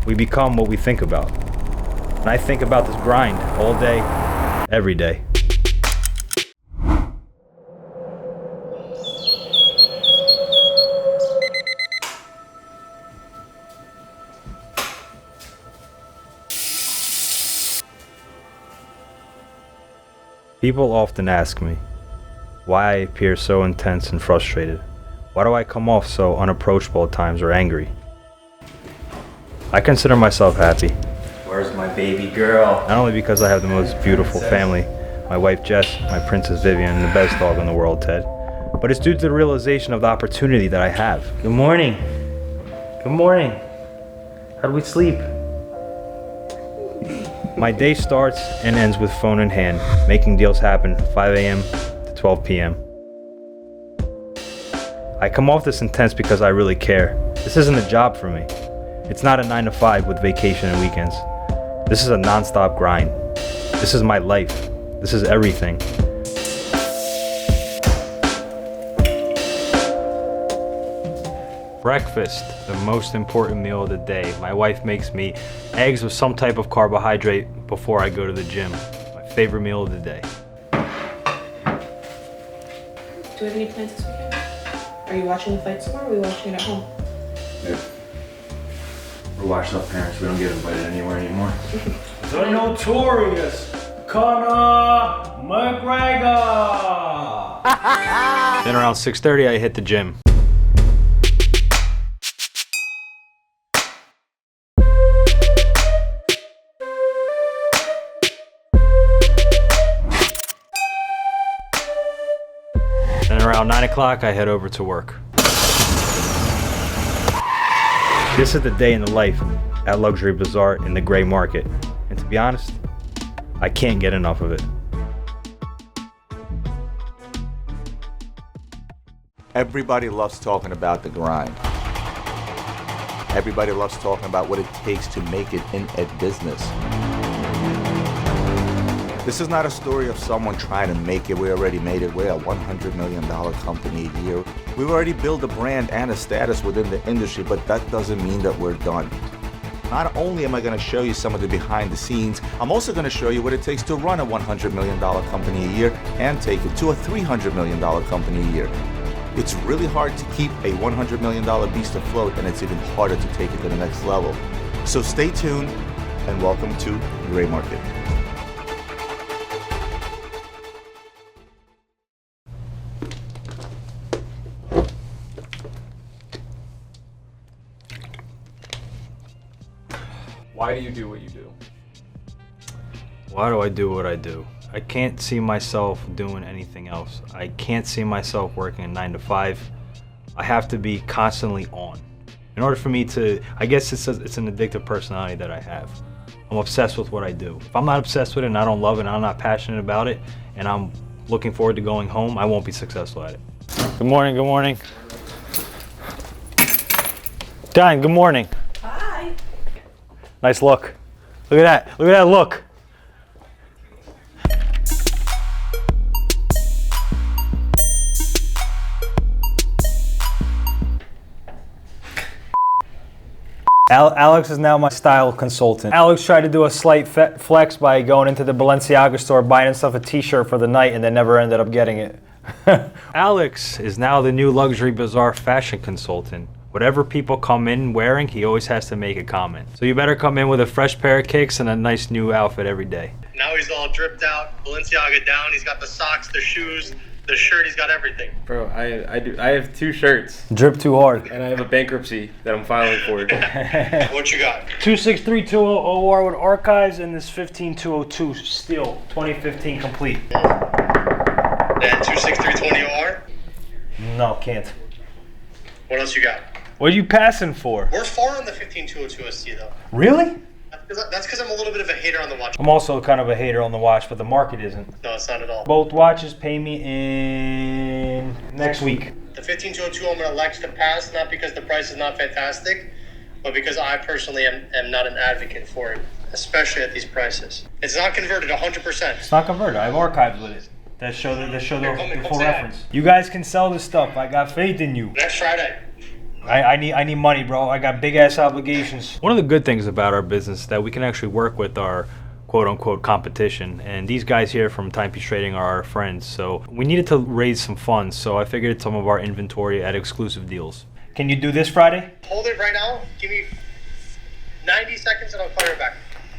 We become what we think about. And I think about this grind all day, every day. People often ask me why I appear so intense and frustrated. Why do I come off so unapproachable at times or angry? I consider myself happy. Where's my baby girl? Not only because I have the most beautiful family, my wife Jess, my princess Vivian, and the best dog in the world, Ted, but it's due to the realization of the opportunity that I have. Good morning. Good morning. How'd we sleep? My day starts and ends with phone in hand, making deals happen 5 a.m. to 12 p.m. I come off this intense because I really care. This isn't a job for me. It's not a 9 to 5 with vacation and weekends. This is a non-stop grind. This is my life. This is everything. Breakfast, the most important meal of the day. My wife makes me eggs with some type of carbohydrate before I go to the gym. My favorite meal of the day. Do we have any plans this weekend? Are you watching the fight somewhere or are we watching it at home? Yeah. We're watching up parents. We don't get invited anywhere anymore. The notorious Conor McGregor! Then around 6:30 I hit the gym. Then around 9 o'clock I head over to work. This is the day in the life at Luxury Bazaar in the gray market. And to be honest, I can't get enough of it. Everybody loves talking about the grind. Everybody loves talking about what it takes to make it in a business. This is not a story of someone trying to make it. We already made it. We're a $100 million company a year. We've already built a brand and a status within the industry, but that doesn't mean that we're done. Not only am I going to show you some of the behind the scenes, I'm also going to show you what it takes to run a $100 million company a year and take it to a $300 million company a year. It's really hard to keep a $100 million beast afloat, and it's even harder to take it to the next level. So stay tuned and welcome to the Gray Market. Why do you do what you do? Why do I do what I do? I can't see myself doing anything else. I can't see myself working a 9 to 5. I have to be constantly on. In order for me to, I guess it's an addictive personality that I have. I'm obsessed with what I do. If I'm not obsessed with it and I don't love it and I'm not passionate about it and I'm looking forward to going home, I won't be successful at it. Good morning, good morning. Diane, good morning. Hi. Nice look. Look at that look. Alex is now my style consultant. Alex tried to do a slight flex by going into the Balenciaga store, buying himself a t-shirt for the night, and then never ended up getting it. Alex is now the new Luxury Bazaar fashion consultant. Whatever people come in wearing, he always has to make a comment. So you better come in with a fresh pair of kicks and a nice new outfit every day. Now he's all dripped out, Balenciaga down, he's got the socks, the shoes, the shirt, he's got everything. Bro, I have 2 shirts. Drip too hard. And I have a bankruptcy that I'm filing for. What you got? 263200R with archives and this 15202 steel 2015 complete. That 26320R? No, can't. What else you got? What are you passing for? We're far on the 15202 ST though. Really? That's because I'm a little bit of a hater on the watch. I'm also kind of a hater on the watch, but the market isn't. No, it's not at all. Both watches pay me in next week. The 15202 I'm going to elect to pass, not because the price is not fantastic, but because I personally am not an advocate for it, especially at these prices. It's not converted 100%. It's not converted. I have archives with it that show the Come full say reference. You guys can sell this stuff. I got faith in you. Next Friday. I need money, bro. I got big ass obligations. One of the good things about our business is that we can actually work with our quote unquote competition, and these guys here from Timepiece Trading are our friends. So we needed to raise some funds, so I figured some of our inventory at exclusive deals. Can you do this Friday? Hold it right now. Give me 90 seconds and I'll call you back.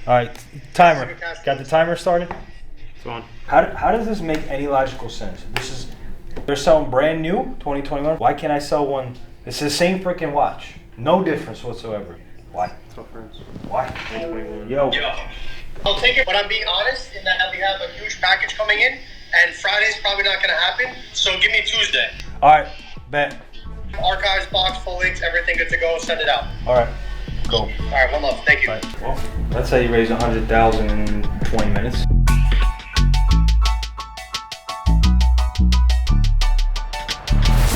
All right, timer. Got the timer started? It's on. How does this make any logical sense? They're selling brand new 2021. Why can't I sell one? It's the same freaking watch. No difference whatsoever. Why? Why? Yo. I'll take it, but I'm being honest in that we have a huge package coming in, and Friday's probably not going to happen, so give me Tuesday. All right, bet. Archives, box, full links, everything good to go, send it out. All right, go. All right, one love, thank you. All right. Well, that's how you raise 100,000 in 20 minutes.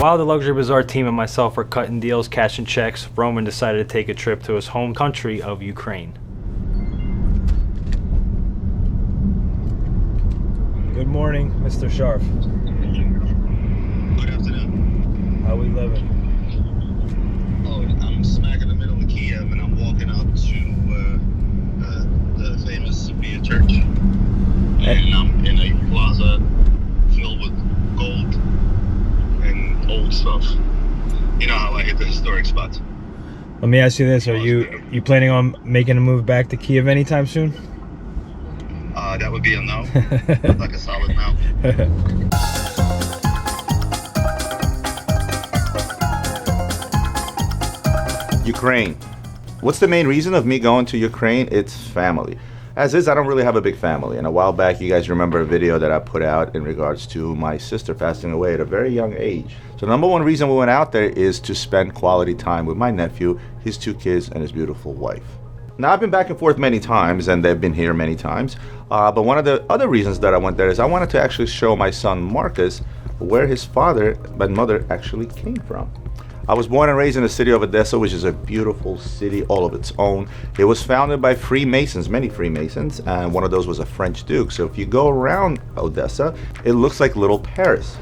While the Luxury Bazaar team and myself were cutting deals, cashing checks, Roman decided to take a trip to his home country of Ukraine. Good morning, Mr. Sharf. Good afternoon. How we living? Oh, I'm smack in the middle of Kiev, and I'm walking up to the famous Sophia Church. And I'm in a plaza filled with gold and old stuff. You know how I hit the historic spots. Let me ask you this: Are you planning on making a move back to Kiev anytime soon? That would be a no. Like a solid no. Ukraine. What's the main reason of me going to Ukraine? It's family. As is, I don't really have a big family. And a while back, you guys remember a video that I put out in regards to my sister passing away at a very young age. So the number one reason we went out there is to spend quality time with my nephew, his 2 kids, and his beautiful wife. Now, I've been back and forth many times, and they've been here many times. But one of the other reasons that I went there is I wanted to actually show my son Marcus where his father and mother actually came from. I was born and raised in the city of Odessa, which is a beautiful city all of its own. It was founded by Freemasons, many Freemasons, and one of those was a French duke. So if you go around Odessa, it looks like little Paris.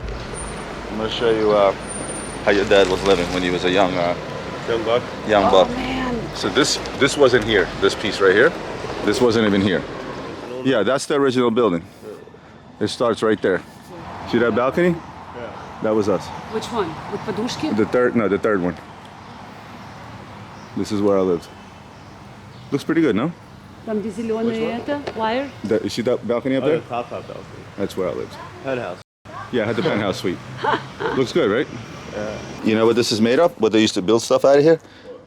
I'm going to show you how your dad was living when he was a young buck. Oh, man. So this wasn't here, this piece right here. This wasn't even here. Yeah, that's the original building. It starts right there. See that balcony? Yeah. That was us. Which one? With Padushki? The third one. This is where I lived. Looks pretty good, no? Там где зеленые это, wire? You see that balcony up there? Top balcony. That's where I lived. Penthouse. Yeah, I had the penthouse suite. Looks good, right? Yeah. You know what this is made of? What they used to build stuff out of here?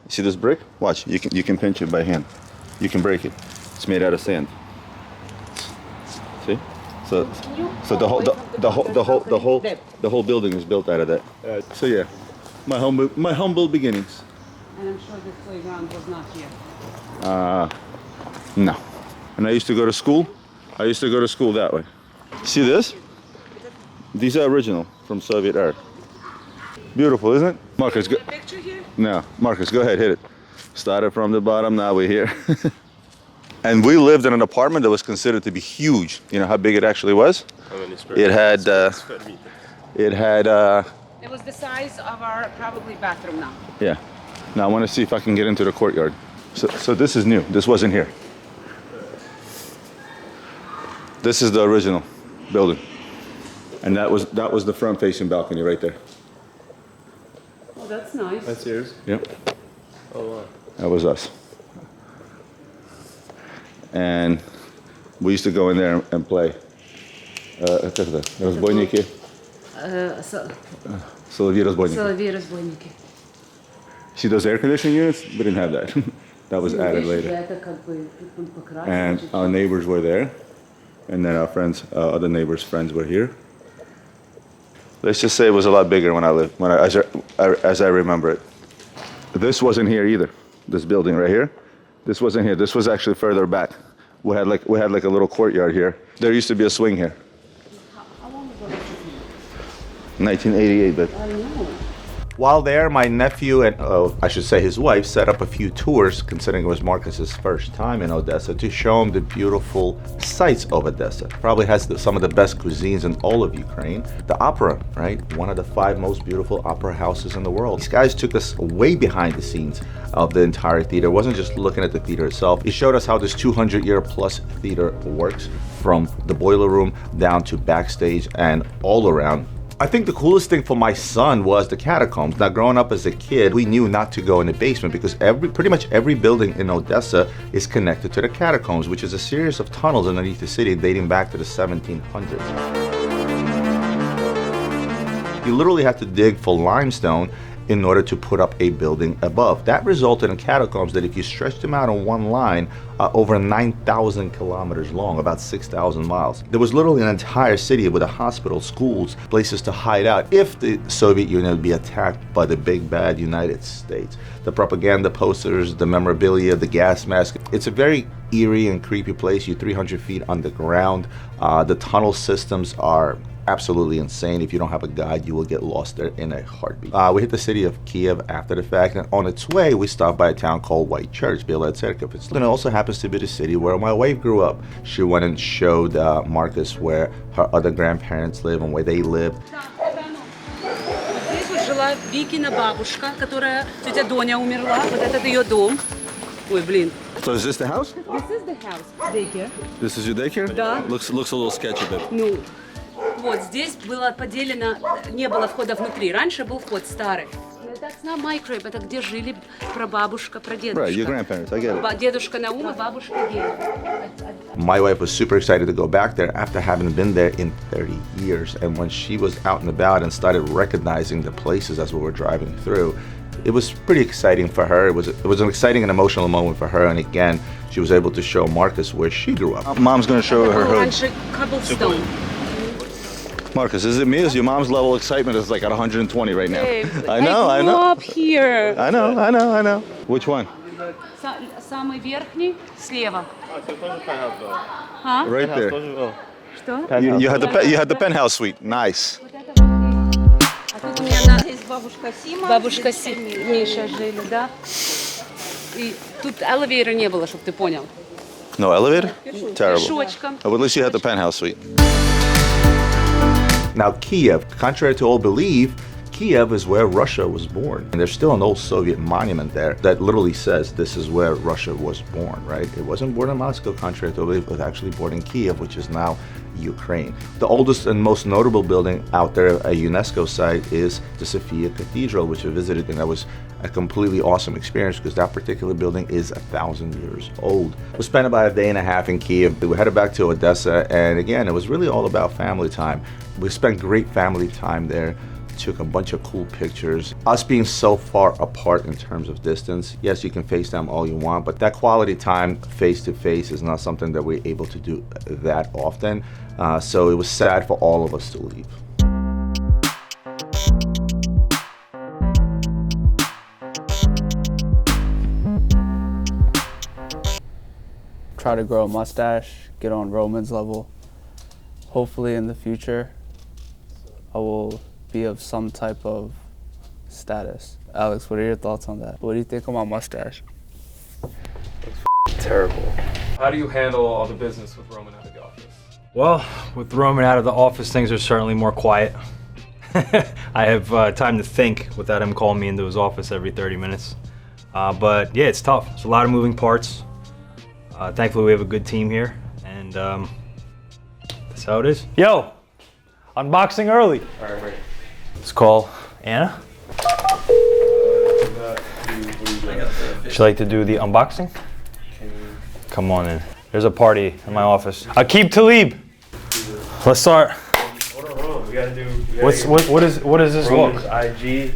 See this brick? Watch, you can pinch it by hand. You can break it. It's made out of sand. See? So the whole building is built out of that. So yeah, my humble beginnings. And I'm sure this playground was not here. No. And I used to go to school. That way. See this? These are original from Soviet era. Beautiful, isn't it? Marcus, go. Picture here? No, Marcus, go ahead, hit it. Started from the bottom, now we're here. And we lived in an apartment that was considered to be huge. You know how big it actually was? It had. It was the size of our probably bathroom now. Yeah. Now I want to see if I can get into the courtyard. So this is new. This wasn't here. This is the original building, and that was the front-facing balcony right there. Oh, that's nice. That's yours? Yep. Oh, wow. That was us. And we used to go in there and play. Разбойники. Соловьи разбойники. Соловьи разбойники. See those air conditioning units? We didn't have that. That was added later. And our neighbors were there. And then our friends, other neighbors' friends were here. Let's just say it was a lot bigger when I lived, as I remember it. This wasn't here either. This building right here. This wasn't here. This was actually further back. We had like a little courtyard here. There used to be a swing here. How long ago did you 1988, but. I know. While there, my nephew and, I should say his wife, set up a few tours, considering it was Marcus's first time in Odessa, to show him the beautiful sights of Odessa. Probably has some of the best cuisines in all of Ukraine. The opera, right? One of the 5 most beautiful opera houses in the world. These guys took us way behind the scenes of the entire theater. It wasn't just looking at the theater itself. It showed us how this 200-year-plus theater works, from the boiler room down to backstage and all around. I think the coolest thing for my son was the catacombs. Now, growing up as a kid, we knew not to go in the basement because pretty much every building in Odessa is connected to the catacombs, which is a series of tunnels underneath the city dating back to the 1700s. You literally had to dig for limestone in order to put up a building above. That resulted in catacombs that, if you stretch them out on one line, are over 9,000 kilometers long, about 6,000 miles. There was literally an entire city with a hospital, schools, places to hide out if the Soviet Union would be attacked by the big bad United States. The propaganda posters, the memorabilia, the gas mask. It's a very eerie and creepy place. You're 300 feet underground. The tunnel systems are absolutely insane. If you don't have a guide, you will get lost there in a heartbeat. We hit the city of Kiev after the fact, and on its way, we stopped by a town called White Church, Bela Tserkov. It also happens to be the city where my wife grew up. She went and showed Marcus where her other grandparents live and where they lived. Здесь вот жила Викина бабушка, которая, тетя Доня умерла. Вот этот ее дом. Ой, блин. So is this the house? This is the house. Daycare. This is your daycare? Да. Looks a little sketchy, but. Ну, вот здесь было поделено, не было входа внутри. Раньше был вход старый. That's not my crib. Это где жили прабабушка, прадедушка. Right, your grandparents, I get it. Дедушка Наум и бабушка Гея. My wife was super excited to go back there after having been there in 30 years. And when she was out and about and started recognizing the places as we were driving through, it was pretty exciting for her. It was an exciting and emotional moment for her. And again, she was able to show Marcus where she grew up. Mom's gonna show her hood. Раньше cobblestone. Marcus, is it me? Is your mom's level of excitement is like at 120 right now? Hey, I know. I grew up here. I know. Which one? Самый верхний слева. Right there. Что? You had the penthouse suite. Nice. Тут у меня здесь бабушка Миша жили, да? И тут элеватора не было, чтобы ты понял. No elevator? Terrible. Пешочком. Oh, at least you had the penthouse suite. Now, Kiev, contrary to all belief, Kiev is where Russia was born. And there's still an old Soviet monument there that literally says this is where Russia was born, right? It wasn't born in Moscow, contrary to all belief. It was actually born in Kiev, which is now Ukraine. The oldest and most notable building out there, a UNESCO site, is the Sofia Cathedral, which I visited, and that was a completely awesome experience because that particular building is 1,000 years old. We spent about a day and a half in Kiev. We headed back to Odessa, and again, it was really all about family time. We spent great family time there, took a bunch of cool pictures. Us being so far apart in terms of distance, yes, you can FaceTime all you want, but that quality time face-to-face is not something that we're able to do that often. So it was sad for all of us to leave. Try to grow a mustache, get on Roman's level. Hopefully in the future, I will be of some type of status. Alex, what are your thoughts on that? What do you think of my mustache? Terrible. How do you handle all the business with Roman out of the office? Well, with Roman out of the office, things are certainly more quiet. I have time to think without him calling me into his office every 30 minutes. But yeah, it's tough. It's a lot of moving parts. Thankfully, we have a good team here, and that's how it is. Yo, unboxing early. All right, ready. Let's call Anna. Would you like to do the unboxing? Come on in. There's a party in my office. Akib Talib. Let's start. Hold on. We gotta do. What is this Roman's look? IG.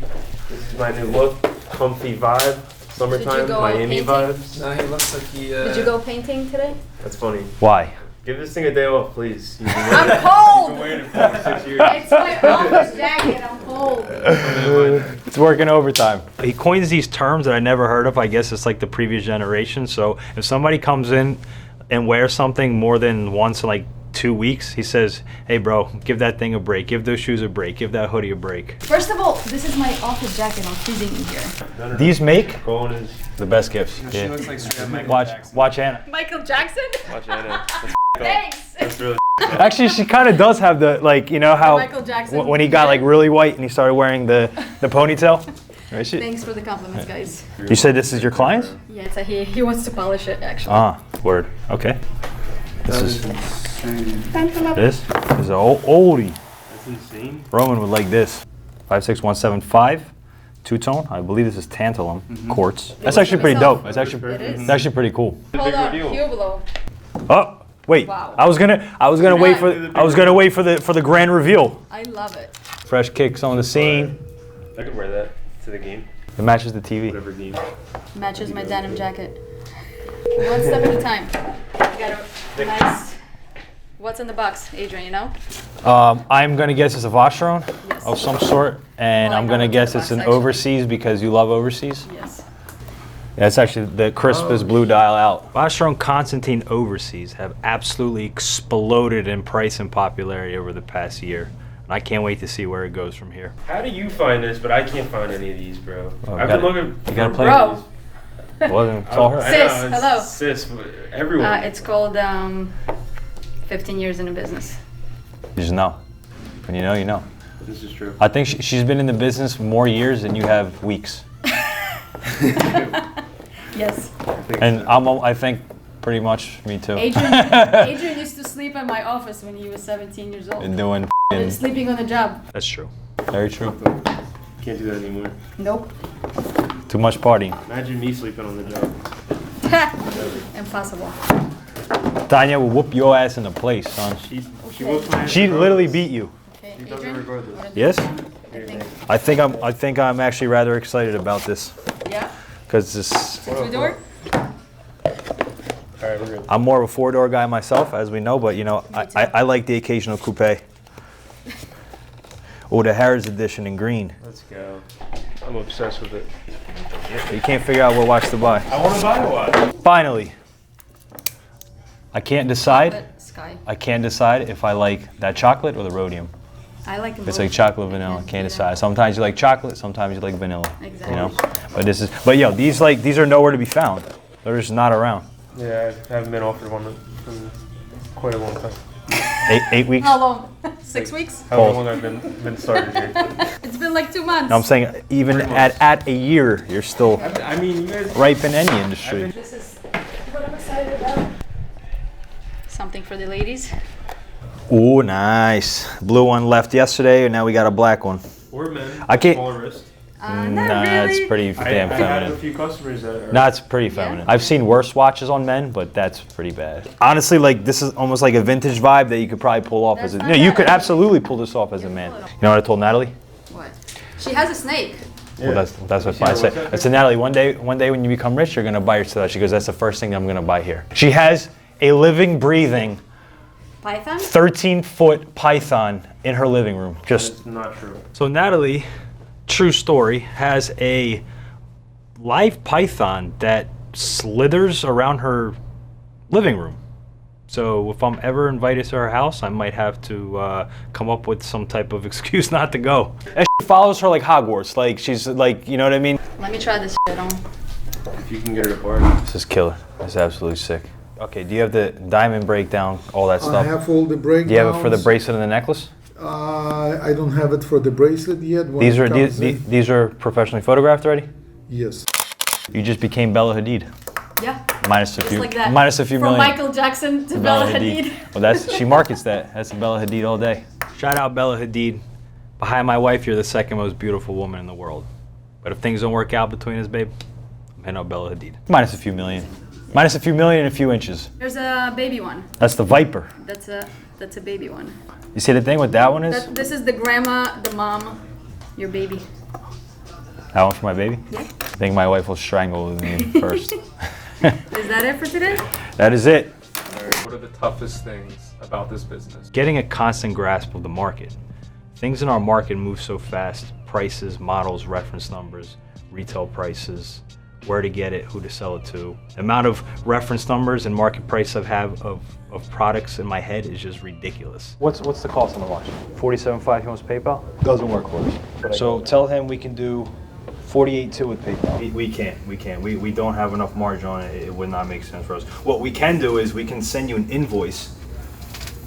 This is my new look. Comfy vibe. Summertime. Miami vibes. No, he looks like he. Did you go painting today? That's funny. Why? Give this thing a day off, please. I'm cold. You've been waiting for 6 years. It's my office jacket. I'm cold. It's working overtime. He coins these terms that I never heard of. I guess it's like the previous generation. So if somebody comes in and wears something more than once in like 2 weeks, he says, hey bro, give that thing a break. Give those shoes a break. Give that hoodie a break. First of all, this is my office jacket. I'm freezing in here. These make the best gifts. She looks like straight up Michael Watch, Jackson. watch Anna. Michael Jackson? Watch Anna. Thanks. That's really. Actually, she kind of does have the, like, you know how Michael Jackson. when he got like really white and he started wearing the ponytail? Right, she, Thanks for the compliments, guys. you said this is your client's? Yeah, it's he wants to polish it, actually. Ah, word. Okay. This is Tantalum. this is an oldie. That's insane. Roman would like this. 56175, two-tone. I believe this is tantalum quartz. That's actually pretty dope. That's actually it's actually pretty cool. Hold on, here below. Oh, wait. Wow. I was gonna wait for the grand reveal. I love it. Fresh kicks on the scene. I could wear that to the game. It matches the TV. Whatever game. Matches my denim jacket. One step at a time. You got a nice. What's in the box, Adrian? You know? I'm gonna guess it's a Vacheron of some sort, and Well, I I'm know gonna what's guess in the it's box, an actually. overseas because you love overseas. Yes. Yeah, it's actually the crispest blue dial out. Vacheron Constantine overseas have absolutely exploded in price and popularity over the past year. And I can't wait to see where it goes from here. How do you find this? But I can't find any of these, bro. Oh, I've been looking. You gotta play Bro. with these. Well, it's all her. I Sis, know, it's hello. Sis, but everyone. It's called 15 years in the business. You just know. When you know, you know. This is true. I think she's been in the business more years than you have weeks. Yes. And I think pretty much me too. Adrian used to sleep in my office when he was 17 years old. And doing Sleeping on the job. That's true. Very true. Can't do that anymore. Nope. Too much partying. Imagine me sleeping on the job. Impossible. Tanya will whoop your ass in the place, son. She whooped my ass She regardless. literally beat you. Okay, She does it Adrian. regardless. Yes? I think. I think I'm actually rather excited about this Yeah. because this. Two door. Alright, we're good. I'm more of a four-door guy myself, as we know, but you know, I like the occasional coupe. Oh, the Harrods edition in green. Let's go. I'm obsessed with it. You can't figure out what watch to buy. I want to buy a watch. Finally, I can't decide. Sky. I can't decide if I like that chocolate or the rhodium. I like them It's both. like chocolate vanilla. Can't decide. Sometimes you like chocolate, sometimes you like vanilla. Exactly. You know, but yo, these are nowhere to be found. They're just not around. Yeah, I haven't been offered one in quite a long time. 8 weeks. How long? 6 weeks? How long I've been started here? It's been like 2 months. No, I'm saying even at a year, you're still I mean, you guys. ripe in any industry. This is what I'm excited about. Something for the ladies. Ooh, nice. Blue one left yesterday, and now we got a black one. Or men. I can't- Smaller wrist. Not Nah, really. it's pretty damn I had a feminine. few customers that are. No, it's pretty feminine. I've seen worse watches on men, but that's pretty bad. Honestly, like this is almost like a vintage vibe that you could probably pull off That's as a. not No, you bad. could absolutely pull this off as a man. You know what I told Natalie? What? She has a snake. Well, that's what See I how said. it I said, Natalie, one day when you become rich, you're gonna buy yourself. She goes, that's the first thing I'm gonna buy here. She has a living, breathing, Python? 13-foot python in her living room. Just That's not true. so Natalie, true story, has a live python that slithers around her living room. So if I'm ever invited to her house, I might have to come up with some type of excuse not to go. And she follows her like Hogwarts. Like she's like, you know what I mean? Let me try this shit on. If you can get her to bark. This is killer. This is absolutely sick. Okay, do you have the diamond breakdown, all that stuff? I have all the breakdowns. Do you have it for the bracelet and the necklace? I don't have it for the bracelet yet. When These it are comes in. these are professionally photographed already? Yes. You just became Bella Hadid. Yeah. Minus a Just few, like that. minus a few From million. Michael Jackson to Bella Hadid. Well, she markets that. That's Bella Hadid all day. Shout out Bella Hadid. Behind my wife, you're the second most beautiful woman in the world. But if things don't work out between us, babe, I'm hitting up Bella Hadid. Minus a few million. Minus a few million and a few inches. There's a baby one. That's the Viper. That's a baby one. You see the thing with that one is? This is the grandma, the mom, your baby. That one for my baby? Yeah. I think my wife will strangle me first. Is that it for today? That is it. What are the toughest things about this business? Getting a constant grasp of the market. Things in our market move so fast. Prices, models, reference numbers, retail prices, where to get it, who to sell it to. The amount of reference numbers and market price I have of products in my head is just ridiculous. What's the cost on the watch? 47.5, he wants PayPal? Doesn't work for us. So tell him we can do 48.2 with PayPal. We can't. We don't have enough margin on it. It would not make sense for us. What we can do is we can send you an invoice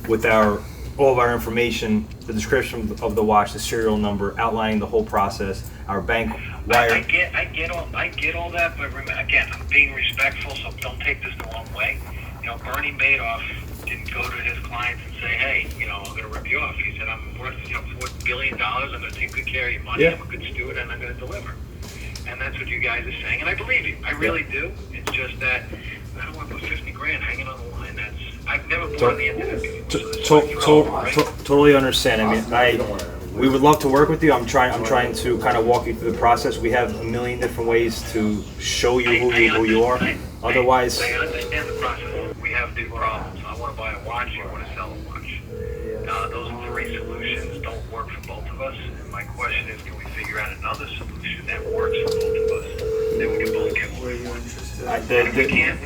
with all of our information, the description of the watch, the serial number, outlining the whole process, our bank wire. I get all that, but again, I'm being respectful, so don't take this the wrong way. You know, Bernie Madoff didn't go to his clients and say, hey, you know, I'm going to rip you off. He said, I'm worth $4 billion. I'm going to take good care of your money. Yeah. I'm a good steward, and I'm going to deliver. And that's what you guys are saying, and I believe you. I really do. It's just that I don't want to put 50 grand hanging on the line. I've never bought on the internet before. Totally understand. I mean, we would love to work with you. I'm trying to kind of walk you through the process. We have a million different ways to show you who you are. Otherwise, I understand the process. We have two problems. I want to buy a watch. You want to sell a watch. Those three solutions don't work for both of us. And my question is, can we figure out another solution that works for both of us? Then we can both get what we want. If we can't.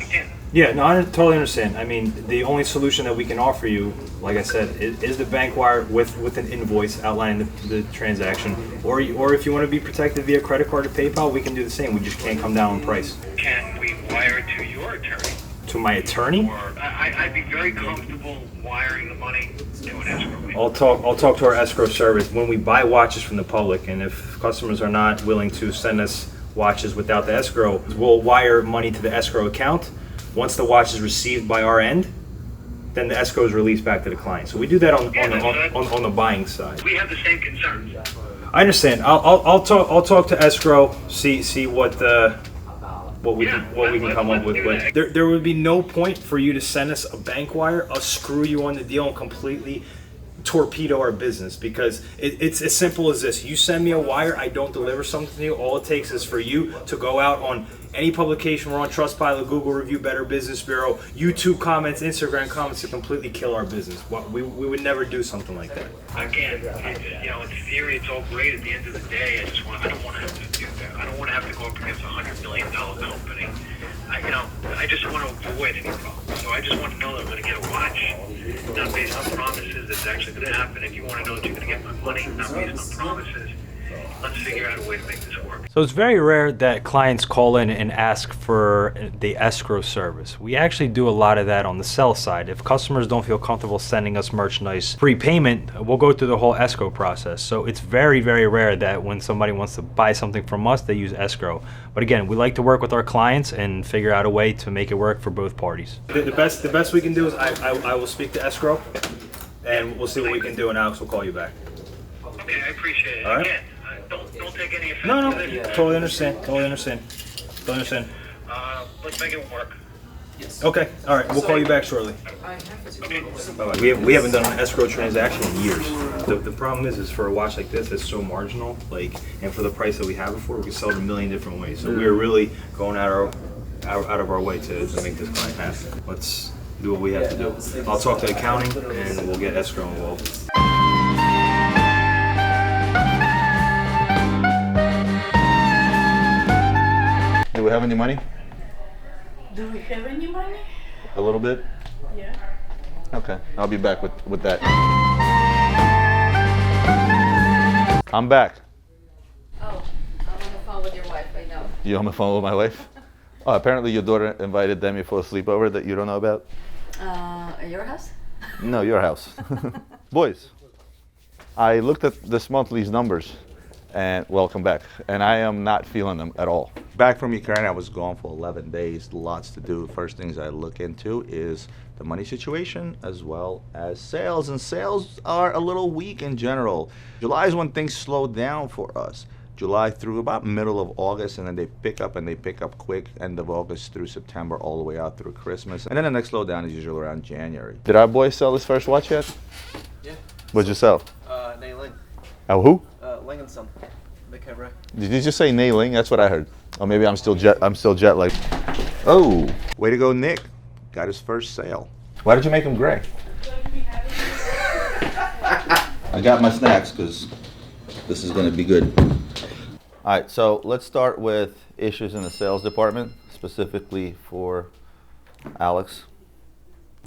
Yeah, no, I totally understand. I mean, the only solution that we can offer you, like I said, is the bank wire with an invoice outlining the transaction. Or if you want to be protected via credit card or PayPal, we can do the same. We just can't come down on price. Can we wire it to your attorney? To my attorney? Or I'd be very comfortable wiring the money to an escrow. I'll talk to our escrow service. When we buy watches from the public, and if customers are not willing to send us watches without the escrow, we'll wire money to the escrow account. Once the watch is received by our end, then the escrow is released back to the client. So we do that on the buying side. We have the same concerns. I understand. I'll talk to escrow. See what we can come up with. There would be no point for you to send us a bank wire. I'll screw you on the deal and completely torpedo our business, because it's as simple as this. You send me a wire, I don't deliver something to you. All it takes is for you to go out on any publication. We're on Trustpilot, Google Review, Better Business Bureau, YouTube comments, Instagram comments to completely kill our business. We would never do something like that. Again, in theory, it's all great. At the end of the day, I don't want to have to do that. I don't want to have to go up against a $100 million company. I just want to avoid any problems. So I just want to know that I'm going to get a watch, not based on promises that's actually going to happen. If you want to know that you're going to get my money, not based on promises, let's figure out a way to make this work. So it's very rare that clients call in and ask for the escrow service. We actually do a lot of that on the sell side. If customers don't feel comfortable sending us merchandise prepayment, we'll go through the whole escrow process. So it's very, very rare that when somebody wants to buy something from us, they use escrow. But again, we like to work with our clients and figure out a way to make it work for both parties. The best we can do is I will speak to escrow, and we'll see what we can do, and Alex will call you back. Okay, I appreciate it. All right? Again, don't take any offense. No, to this. totally understand. Let's make it work. Okay, all right, we'll call you back shortly. Bye-bye. We haven't done an escrow transaction in years. The problem is for a watch like this, it's so marginal, and for the price that we have it for, we can sell it a million different ways. So we're really going out of our way to make this client happy. Let's do what we have to do. I'll talk to accounting, and we'll get escrow involved. Do we have any money? Do we have any money? A little bit? Yeah. Okay, I'll be back with that. I'm back. Oh, I'm on the phone with your wife right now. You on the phone with my wife? Oh, apparently your daughter invited Demi for a sleepover that you don't know about? At your house? No, your house. Boys, I looked at this monthly's numbers, and welcome back, and I am not feeling them at all. Back from Ukraine, I was gone for 11 days, lots to do. First things I look into is the money situation as well as sales, and sales are a little weak in general. July is when things slow down for us. July through about middle of August, and then they pick up, and they pick up quick, end of August through September, all the way out through Christmas. And then the next slowdown is usually around January. Did our boy sell his first watch yet? Yeah. What'd you sell? Nay Ling. Oh, who? Ling & Son. The Cabaret. Did you just say Nay Ling? That's what I heard. Oh, maybe I'm still jet lagged. Oh, way to go, Nick. Got his first sale. Why did you make him gray? I got my snacks because this is going to be good. All right, so let's start with issues in the sales department, specifically for Alex.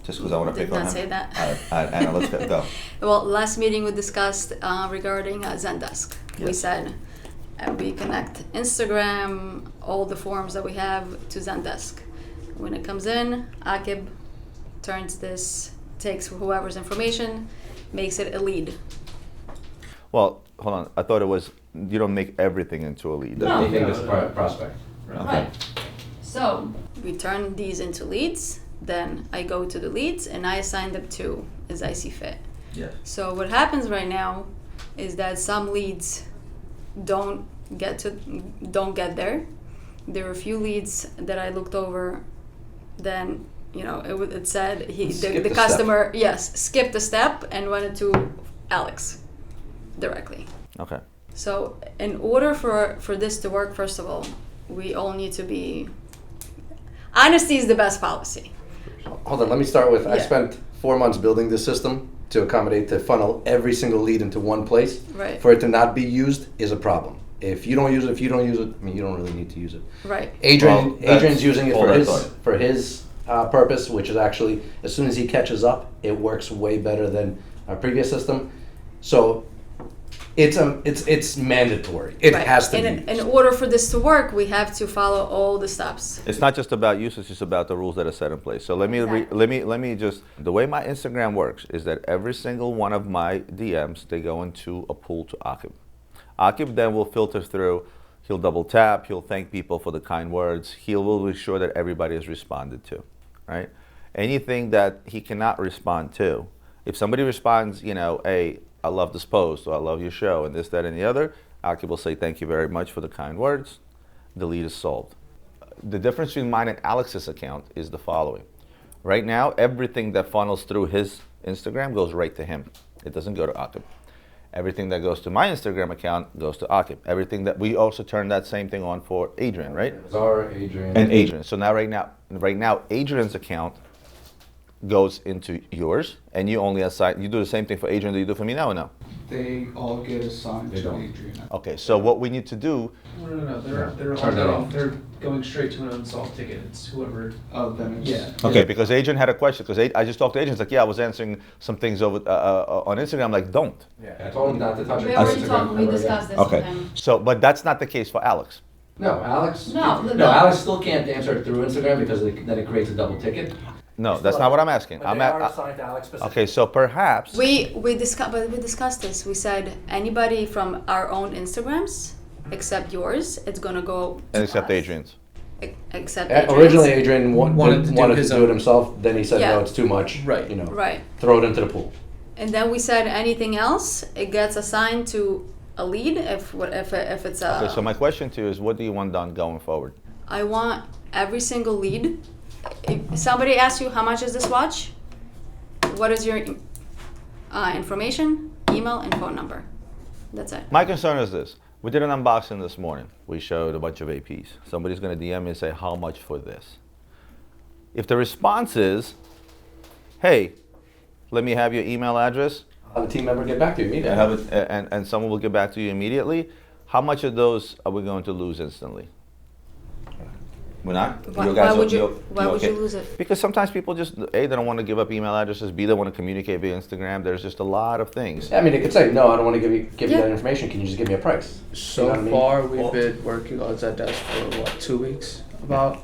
Just because I want to pick on him. Did not say that. All right, Anna, let's go. Well, last meeting we discussed regarding Zendesk. We Yes. said we connect Instagram, all the forms that we have to Zendesk. When it comes in, Akib turns this, takes whoever's information, makes it a lead. Well, hold on. I thought it was, you don't make everything into a lead. No. Anything that's a prospect. Right. So we turn these into leads. Then I go to the leads and I assign them to as I see fit. Yeah. So what happens right now is that some leads don't get there. There are a few leads that I looked over. Then it said the customer skipped a step and went to Alex directly. Okay. So in order for this to work, first of all, we all need to be honesty is the best policy. Hold on, let me start with, I Yeah. spent 4 months building this system to accommodate, to funnel every single lead into one place. Right. For it to not be used is a problem. If you don't use it, you don't really need to use it. Right. Adrian's using it hold for that his, thought. for his purpose, which is actually, as soon as he catches up, it works way better than our previous system. So it's mandatory. It Right. has to in, be. in order for this to work, we have to follow all the steps. It's not just about use, it's just about the rules that are set in place. So let me just, the way my Instagram works is that every single one of my DMs, they go into a pool to Akib. Akib then will filter through, he'll double tap, he'll thank people for the kind words, he will be sure that everybody is responded to, right? Anything that he cannot respond to, if somebody responds, hey, I love this post, or I love your show, and this, that, and the other, Akib will say thank you very much for the kind words, the lead is solved. The difference between mine and Alex's account is the following. Right now, everything that funnels through his Instagram goes right to him. It doesn't go to Akib. Everything that goes to my Instagram account goes to Akib. Everything that, we also turn that same thing on for Adrian, right? Zara, Adrian. And Adrian. So now, right now, Adrian's account goes into yours, and you only assign, you do the same thing for Adrian that you do for me now, or no? They all get assigned to Adrian. Okay, so what we need to do, No. They're Turn that all off. they're going straight to an unsolved ticket. It's whoever. Oh, then it's... Yeah. okay, because Adrian had a question, because I just talked to Adrian, he's like, yeah, I was answering some things over on Instagram, I'm like, don't. Yeah, I told him not to touch it. We already talked, we discussed this with Okay, him. so, but that's not the case for Alex. No, Alex. No. Alex still can't answer it through Instagram because then it creates a double ticket. No, that's not what I'm asking. But they are assigned to Alex specifically. Okay, so perhaps, We discussed this. We said anybody from our own Instagrams except yours, it's gonna go to except us. Adrian's. Except Originally, Adrian's. Adrian wanted to do it himself. Then he said, Yeah. no, it's too much. Right. Right. Throw it into the pool. And then we said anything else, it gets assigned to a lead if it's a. Okay, so my question to you is, what do you want done going forward? I want every single lead. If somebody asks you how much is this watch, what is your information, email, and phone number. That's it. My concern is this. We did an unboxing this morning. We showed a bunch of APs. Somebody's going to DM me and say, how much for this? If the response is, hey, let me have your email address. Have a team member get back to you immediately. And someone will get back to you immediately. How much of those are we going to lose instantly? We're not? Why would you lose it? Because sometimes people just, A, they don't want to give up email addresses, B, they want to communicate via Instagram. There's just a lot of things. I mean, it could say, no, I don't want to give you that information. Can you just give me a price? So You know what I mean? far, we've been working on Zendesk for 2 weeks? About.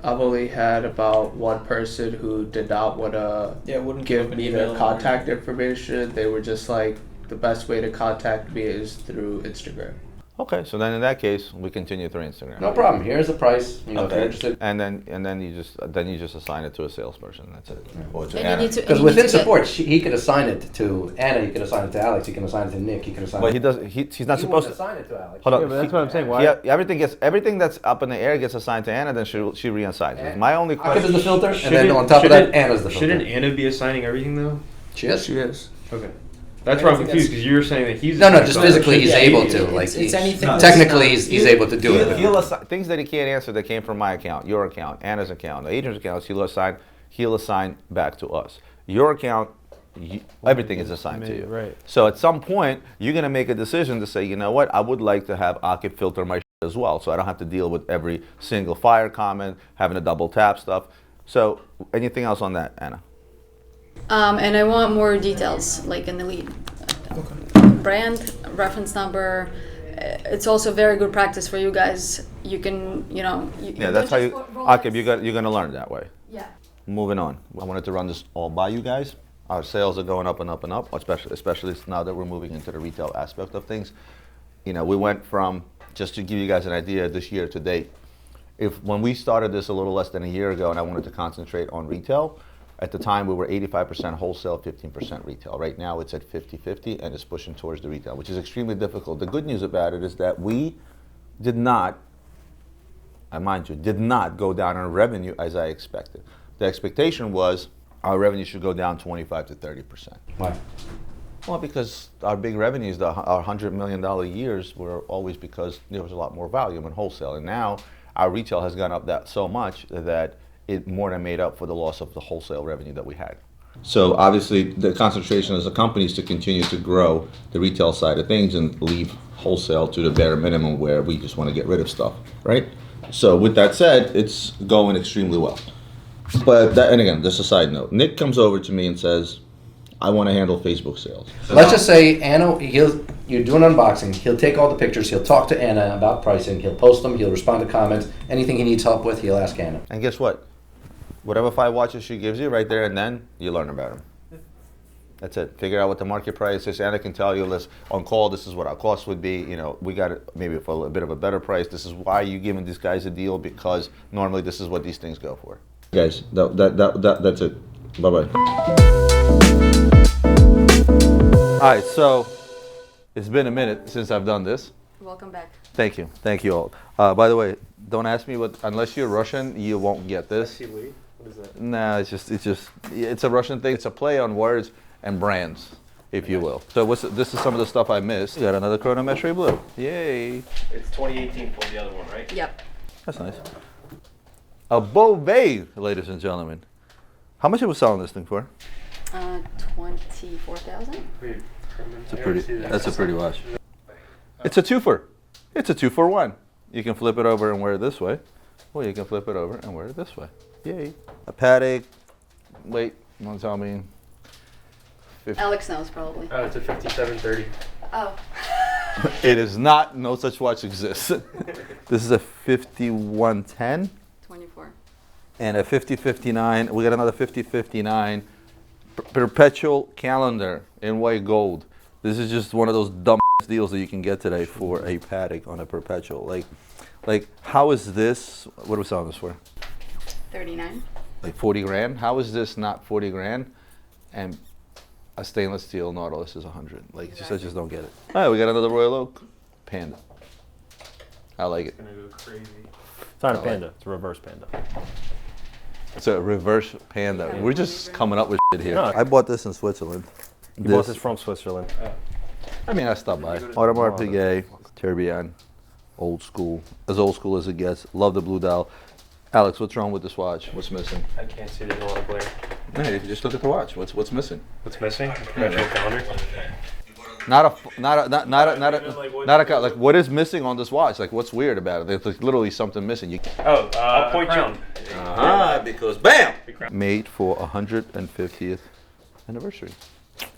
I've only had about one person who did not want to wouldn't give me their contact information. They were just like, the best way to contact me is through Instagram. Okay, so then in that case, we continue through Instagram. No problem. Here's the price. If you're Okay. interested. And then you just assign it to a salesperson. That's it. Or to And Anna. you need to. Because and you need within to get- support, he could assign it to Anna, he could assign it to Alex, he can assign it to Nick, he could assign But it. he does. He's not supposed to. assign it to Alex. Hold on. Yeah, but that's what I'm saying. Why? Yeah, everything that's up in the air gets assigned to Anna. Then she reassigns it. My only Akib question. is the filter, and then on top of that, Anna's the filter. Shouldn't Anna be assigning everything though? She is. She is. Okay. That's where I'm confused because you're saying that he's No, just physically he's Yeah, able it's- to. it's- Like it's anything that's technically, not- he's able to do it. He'll assign things that he can't answer that came from my account, your account, Anna's account, Adrian's account. He'll assign back to us. Your account, everything is assigned to you. Right. So at some point, you're going to make a decision to say, you know what, I would like to have Akib filter my as well, so I don't have to deal with every single fire comment, having to double tap stuff. So anything else on that, Anna? And I want more details, like in the lead. Brand, reference number. It's also very good practice for you guys. You can, Yeah, that's how you, Akib, you're going to learn that way. Yeah. Moving on. I wanted to run this all by you guys. Our sales are going up and up and up, especially now that we're moving into the retail aspect of things. We went from, just to give you guys an idea, this year to date, when we started this a little less than a year ago and I wanted to concentrate on retail, at the time we were 85% wholesale, 15% retail. Right now it's at 50-50 and it's pushing towards the retail, which is extremely difficult. The good news about it is that we did not, mind you, did not go down in revenue as I expected. The expectation was our revenue should go down 25 to 30%. Why? Well, because our big revenues, our $100 million years, were always because there was a lot more volume in wholesale. And now our retail has gone up that so much that it more than made up for the loss of the wholesale revenue that we had. So obviously the concentration as a company is to continue to grow the retail side of things and leave wholesale to the bare minimum where we just want to get rid of stuff, right? So with that said, it's going extremely well. But and again, just a side note, Nick comes over to me and says, I want to handle Facebook sales. Let's just say Anna, you're doing unboxing. He'll take all the pictures. He'll talk to Anna about pricing. He'll post them. He'll respond to comments. Anything he needs help with, he'll ask Anna. And guess what? Whatever 5 watches she gives you right there and then, you learn about them. That's it. Figure out what the market price is. Anna can tell you, on call, this is what our cost would be. We got it maybe for a bit of a better price. This is why you're giving these guys a deal, because normally this is what these things go for. Guys, that's it. Bye-bye. All right, so it's been a minute since I've done this. Welcome back. Thank you all. By the way, don't ask me unless you're Russian, you won't get this. What is that? Nah, it's a Russian thing. It's a play on words and brands, if you will. So this is some of the stuff I missed. You got another chronometry blue. Yay. It's 2018 for the other one, right? Yep. That's nice. A Beauvais, ladies and gentlemen. How much are we selling this thing for? 24,000. That's a pretty watch. It's a twofer. It's a 2-for-1. You can flip it over and wear it this way, or you can flip it over and wear it this way. Yay. A Patek. Wait, you want to tell me? 50. Alex knows probably. Oh, it's a 5730. Oh. It is not. No such watch exists. This is a 5110. 24. And a 5059. We got another 5059 perpetual calendar in white gold. This is just one of those dumb deals that you can get today for a Patek on a perpetual. Like how is this? What are we selling this for? 39. Like 40 grand? How is this not 40 grand? And a stainless steel Nautilus is 100. Like, I just don't get it. All right, we got another Royal Oak Panda. I like it. It's gonna go crazy. It's not a Panda. It's a reverse Panda. It's a reverse Panda. We're just coming up with shit here. No. I bought this in Switzerland. You bought this from Switzerland? I mean, I stopped by. Audemars Piguet, Tourbillon, old school. As old school as it gets. Love the blue dial. Alex, what's wrong with this watch? What's missing? I can't see. There's a lot of glare. No, you just look at the watch. What's missing? What's missing? Perpetual calendar. Like what is missing on this watch? Like what's weird about it? There's like literally something missing. I'll point crown. Because bam! Made for 150th anniversary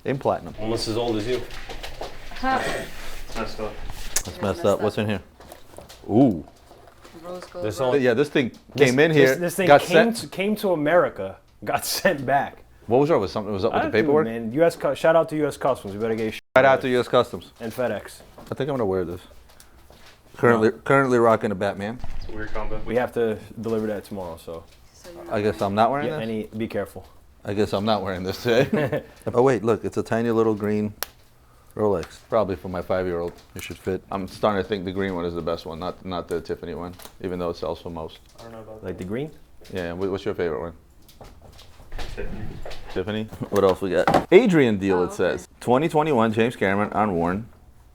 in platinum. Almost as old as you. It's messed up. That's messed up. What's in here? Ooh. Rose gold. This thing came in here. This thing got came to America, got sent back. What was wrong with something? Was up with the paperwork? Man, shout out to U.S. Customs. We better get shout out to U.S. Customs and FedEx. I think I'm gonna wear this. Currently rocking a Batman. It's a weird combo. We have to deliver that tomorrow, so. I guess I'm not wearing this. Be careful. I guess I'm not wearing this today. Oh wait, look, it's a tiny little green Rolex. Probably for my 5-year-old. It should fit. I'm starting to think the green one is the best one, not the Tiffany one, even though it sells for most. I don't know about like the green. Yeah. What's your favorite one? Tiffany. What else we got? Adrian deal, it says. 2021 James Cameron unworn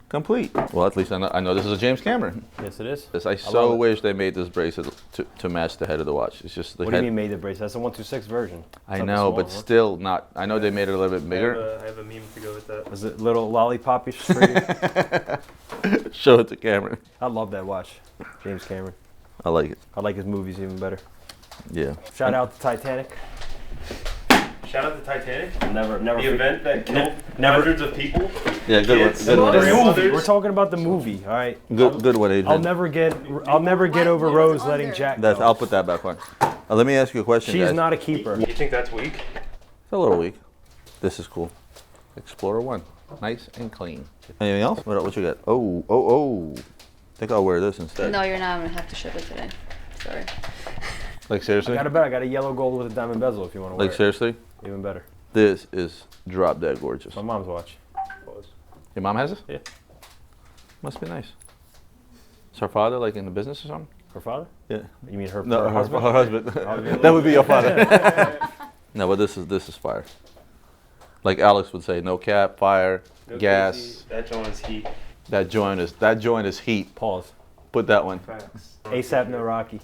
Complete. Well, at least I know this is a James Cameron. Yes, it is. Yes, I so wish they made this bracelet to match the head of the watch. It's just the What head. do you mean made the bracelet? That's a 126 version. I know, but still not. I know they made it a little bit bigger. I have a meme to go with that. Was it little lollipop-ish for you? Show it to Cameron. I love that watch, James Cameron. I like it. I like his movies even better. Yeah. Shout out to Titanic. Shout out to Titanic. Never. The event that killed hundreds of people. Yeah, good one. Kids, Good one. grandmothers. We're talking about the movie, all right? Good one, Adrian. I'll never get over Rose letting Jack go. I'll put that back on. Let me ask you a question, She's guys. not a keeper. You think that's weak? It's a little weak. This is cool. Explorer 1. Nice and clean. Anything else? What you got? Oh. I think I'll wear this instead. No, you're not. I'm gonna have to ship it today. Sorry. Like seriously? I got a yellow gold with a diamond bezel if you want to wear Like it. seriously? Even better. This is drop dead gorgeous. My mom's watch. Your mom has it? Yeah. Must be nice. Is her father like in the business or something? Her father? Yeah. You mean her? No, her husband? Her husband. That would be your father. No, but this is fire. Like Alex would say, no cap, fire, No gas. crazy. That joint is heat. That joint is heat. Pause. Put that one. Facts. ASAP no Rocky.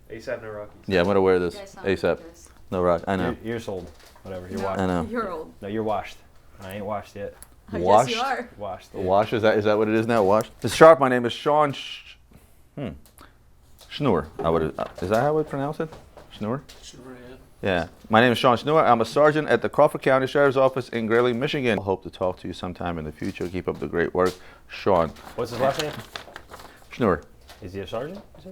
ASAP no Rockies. Yeah, I'm gonna wear this ASAP. No rock. I know. You're sold. Whatever. You're washed. I know. You're old. No, you're washed. I ain't washed yet. Washed? Yes, you are. Washed. Yeah. Wash, is that what it is now? Wash. It's Sharp. My name is Sean Schnur. Is that how I would pronounce it? Schnur? Sure, Yeah. My name is Sean Schnur. I'm a sergeant at the Crawford County Sheriff's Office in Grayling, Michigan. I hope to talk to you sometime in the future. Keep up the great work. Sean What's his last name? Schnur. Is he a sergeant? Is he?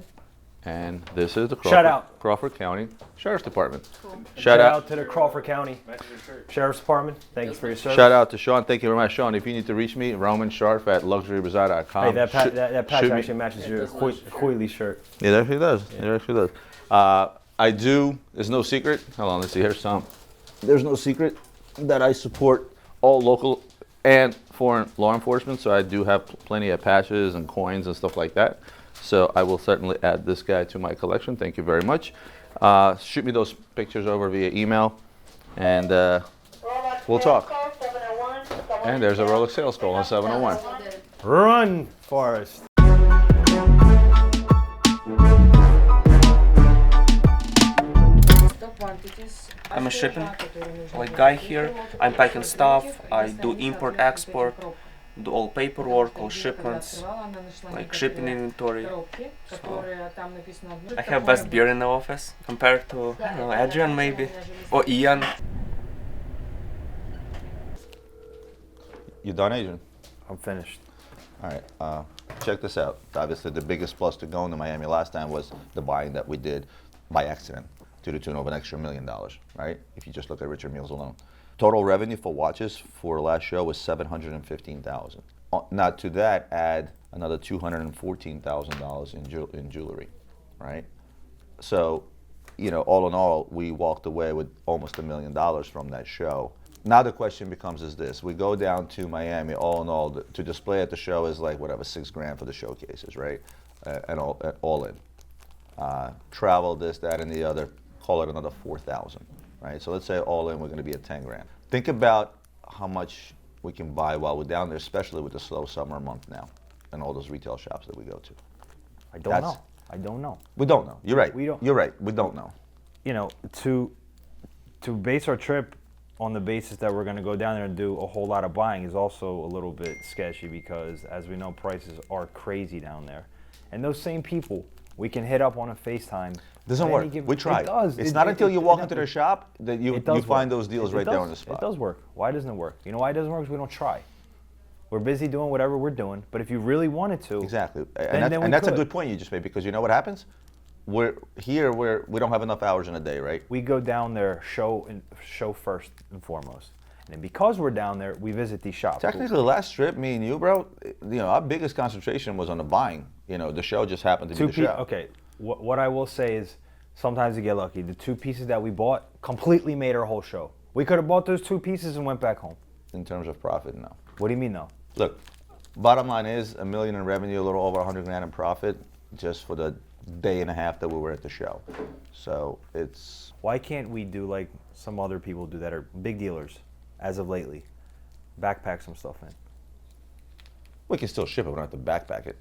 And this is the Shout out. Crawford County Sheriff's Department. Cool. Shout out. To the Crawford County Sheriff's Department. Thank you for your service. Shout out to Sean. Thank you very much, Sean. If you need to reach me, Roman Sharf at luxurybazaar.com. Hey, that patch shoot me. actually matches your coily shirt. It actually does. It actually does. I do. There's no secret. Hold on. Let's see. Here's some. There's no secret that I support all local and foreign law enforcement. So I do have plenty of patches and coins and stuff like that. So I will certainly add this guy to my collection. Thank you very much. Shoot me those pictures over via email, and we'll talk. And there's a Rolex sales call on 701. Run, Forrest. I'm a shipping guy here. I'm packing stuff. I do import, export, do all paperwork, all shipments, like shipping inventory. So I have best beer in the office compared to, I don't know, Adrian maybe, or Ian. You done, Adrian? I'm finished. All right. Check this out. Obviously, the biggest plus to going to Miami last time was the buying that we did by accident to the tune of an extra $1 million, right? If you just look at Richard Meals alone. Total revenue for watches for last show was $715,000. Not to that, add another $214,000 in jewelry, right? So, you know, all in all, we walked away with almost $1 million from that show. Now the question becomes is this: we go down to Miami, all in all, to display at the show is like whatever, $6,000 for the showcases, right? And all in. Travel, this, that, and the other, call it another $4,000, right? So let's say all in, we're going to be at $10,000. Think about how much we can buy while we're down there, especially with the slow summer month now, and all those retail shops that we go to. I don't know. I don't know. We don't know. You're right. We don't. You're right. We don't know. You know, to base our trip on the basis that we're going to go down there and do a whole lot of buying is also a little bit sketchy because, as we know, prices are crazy down there. And those same people, we can hit up on a FaceTime. Doesn't work. We tried. It does. It's not until you walk into their shop that you find those deals right there on the spot. It does work. Why doesn't it work? You know why it doesn't work? Because we don't try. We're busy doing whatever we're doing, but if you really wanted to, exactly, then that's a good point you just made, because you know what happens? We don't have enough hours in a day, right? We go down there, show first and foremost, and then because we're down there, we visit these shops. Technically, the last trip, me and you, bro, you know, our biggest concentration was on the buying. You know, the show just happened to be the show. Okay, what I will say is, sometimes you get lucky. The 2 pieces that we bought completely made our whole show. We could have bought those 2 pieces and went back home. In terms of profit, no. What do you mean, no? Look, bottom line is $1 million in revenue, a little over $100,000 in profit, just for the day and a half that we were at the show. So it's... Why can't we do like some other people do that are big dealers, as of lately? Backpack some stuff in. We can still ship it, we don't have to backpack it.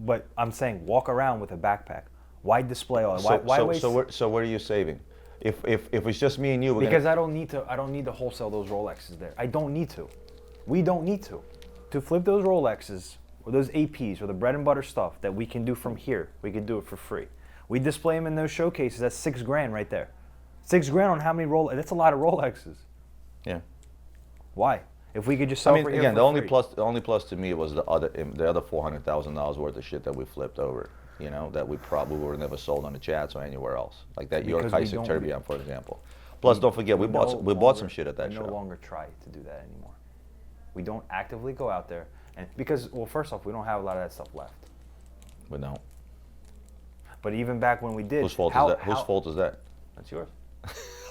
But I'm saying walk around with a backpack. Why display all? So, Why waste? so what are you saving? If it's just me and you, Because I don't need to wholesale those Rolexes there. I don't need to. We don't need to. To flip those Rolexes or those APs or the bread and butter stuff that we can do from here, we can do it for free. We display them in those showcases. That's $6,000 right there. $6,000 on how many Rolex? That's a lot of Rolexes. Yeah. Why? If we could just sell for here again, for the only plus to me was the other $400,000 worth of shit that we flipped over. You know, that we probably would have never sold on the chats or anywhere else. Like that York Heisig Tourbillon, for example. Plus, don't forget, we bought some shit at that show. We no longer try to do that anymore. We don't actively go out there, and because, well, first off, we don't have a lot of that stuff left. We don't. But even back when we did, whose fault is that? Whose fault is that? That's yours.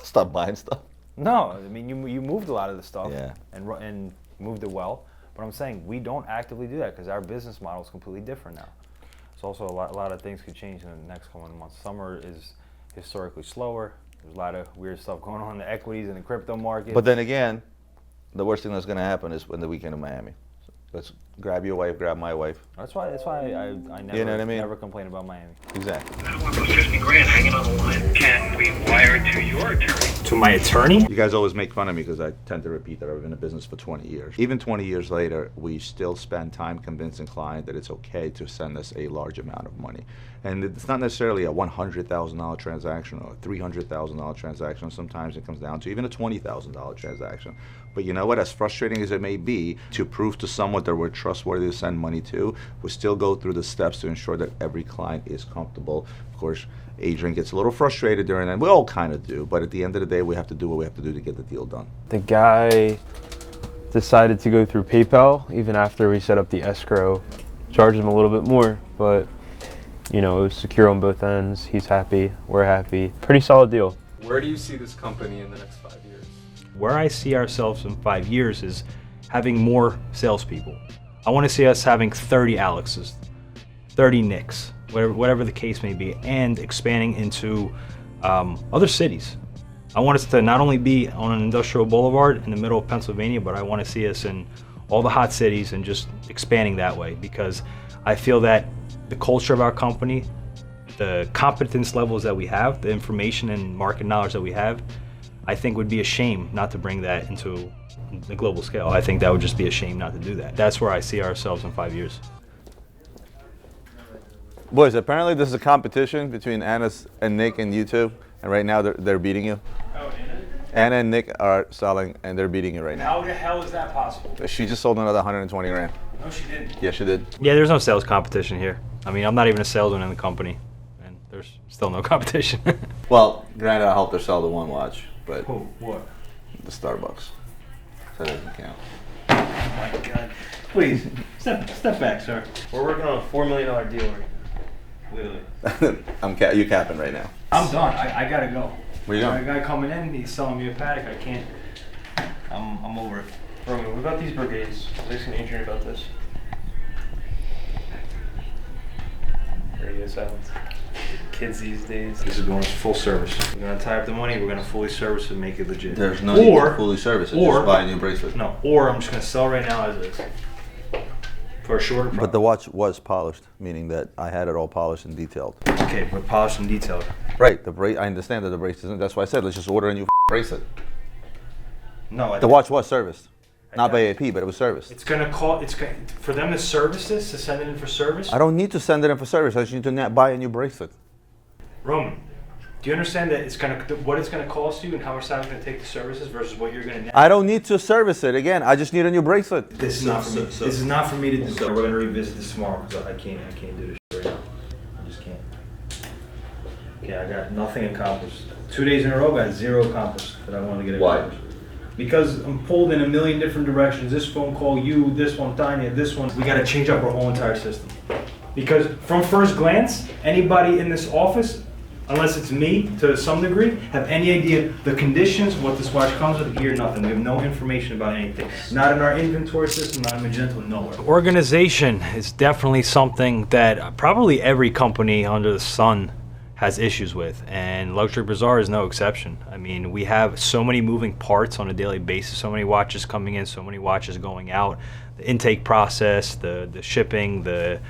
Stop buying stuff. No, I mean you moved a lot of the stuff, yeah, and moved it well. But I'm saying we don't actively do that because our business model is completely different now. It's also a lot of things could change in the next coming months. Summer is historically slower. There's a lot of weird stuff going on in the equities and the crypto market. But then again, the worst thing that's going to happen is when the weekend in Miami. Let's grab your wife, grab my wife. That's why I never, you know what I mean? Never complain about Miami. Exactly. I don't want those $50,000 hanging on the line. Can we wire it to your attorney? To my attorney? You guys always make fun of me because I tend to repeat that I've been in business for 20 years. Even 20 years later, we still spend time convincing clients that it's okay to send us a large amount of money. And it's not necessarily a $100,000 transaction or a $300,000 transaction. Sometimes it comes down to even a $20,000 transaction. But you know what? As frustrating as it may be, to prove to someone that we're trustworthy to send money to, we still go through the steps to ensure that every client is comfortable. Of course, Adrian gets a little frustrated during that. We all kind of do, but at the end of the day, we have to do what we have to do to get the deal done. The guy decided to go through PayPal even after we set up the escrow. Charged him a little bit more, but you know, it was secure on both ends. He's happy, we're happy. Pretty solid deal. Where do you see this company in the next 5 years? Where I see ourselves in 5 years is having more salespeople. I want to see us having 30 Alexes, 30 Nicks, whatever the case may be, and expanding into other cities. I want us to not only be on an industrial boulevard in the middle of Pennsylvania, but I want to see us in all the hot cities and just expanding that way, because I feel that the culture of our company, the competence levels that we have, the information and market knowledge that we have, I think would be a shame not to bring that into the global scale. I think that would just be a shame not to do that. That's where I see ourselves in 5 years. Boys, apparently this is a competition between Anna and Nick and you two, and right now they're beating you. Oh, Anna? Anna and Nick are selling, and they're beating you right now. How the hell is that possible? She just sold another 120 grand. No, she didn't. Yeah, she did. Yeah, there's no sales competition here. I mean, I'm not even a salesman in the company, and there's still no competition. Well, granted, I helped her sell the one watch, but Oh, what? the Starbucks. So that doesn't count. Oh my God. Please, step back, sir. We're working on a $4 million deal right now. Literally. You capping right now. I'm done. I gotta go. Where you going? A guy coming in, he's selling me a paddock. I can't. I'm over it. Roman, what about these brigades? I was asking Adrian about this. Radio silence. Kids these days. This is going full service. We're gonna tie up the money. We're gonna fully service it and make it legit. There's no need to fully service it. Just buy a new bracelet. No. Or I'm just gonna sell right now as is. For a shorter price. But the watch was polished, meaning that I had it all polished and detailed. Okay, but polished and detailed. Right. I understand that the bracelet isn't. That's why I said let's just order a new bracelet. No. The watch was serviced, not by AP, but it was serviced. It's gonna for them to service this, to send it in for service. I don't need to send it in for service. I just need to buy a new bracelet. Roman, do you understand that what it's gonna cost you and how much time it's gonna take to services versus what you're gonna? I don't need to service it again. I just need a new bracelet. This is not for me. This is not for me to do. So we're gonna revisit this tomorrow because I can't do this shit right now. I just can't. Okay, I got nothing accomplished. 2 days in a row, I got zero accomplished that I wanted to get accomplished. Because I'm pulled in a million different directions. This phone call, this one, Tanya, this one. We gotta change up our whole entire system. Because from first glance, anybody in this office, unless it's me to some degree, have any idea the conditions, what this watch comes with, here, nothing. We have no information about anything. Not in our inventory system, not in Magento, nowhere. Organization is definitely something that probably every company under the sun has issues with, and Luxury Bazaar is no exception. I mean, we have so many moving parts on a daily basis, so many watches coming in, so many watches going out, the intake process, the shipping, the